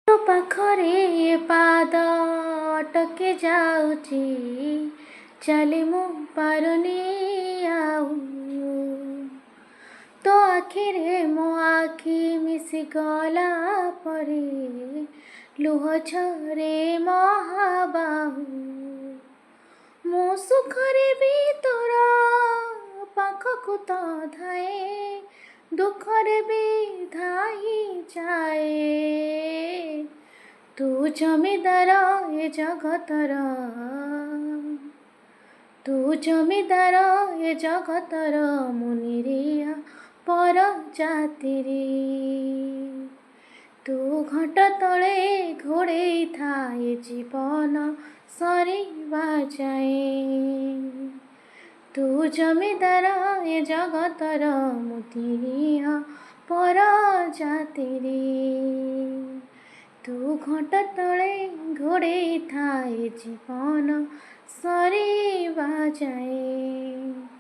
ତୋ ପାଖରେ ପାଦ ଅଟକି ଯାଉଛି, ଚାଲି ମୁଁ ପାରୁନି ଆଉ। ତୋ ଆଖିରେ ମୋ ଆଖି ମିଶିଗଲା ପରେ ଲୁହ ଝରେ ମହାବାହୁ। ମୁଁ ସୁଖରେ ବି ତୋର ପାଖକୁ ତ ଧାଏ, ଦୁଃଖରେ ବି ଧାଇଁ ଯାଏ। ତୁ ଜମିଦାର ଏ ଜଗତର, ତୁ ଜମିଦାର ଏ ଜଗତର, ମୁଁ ନିରୀହ ପର ଜାତିରେ। ତୁ ଘଣ୍ଟ ତଳେ ଘୋଡ଼େଇ ଥାଏ ଜୀବନ ସରିବା ଯାଏ। ତୁ ଜମିଦାର ଏ ଜଗତର, ମୁଁ ନିରୀହ ପର ଜାତିରେ। ତୁ ଘଣ୍ଟ ତଳେ ଘୋଡ଼େଇ ଥାଏ ଜୀବନ ସରିବା ଯାଏ।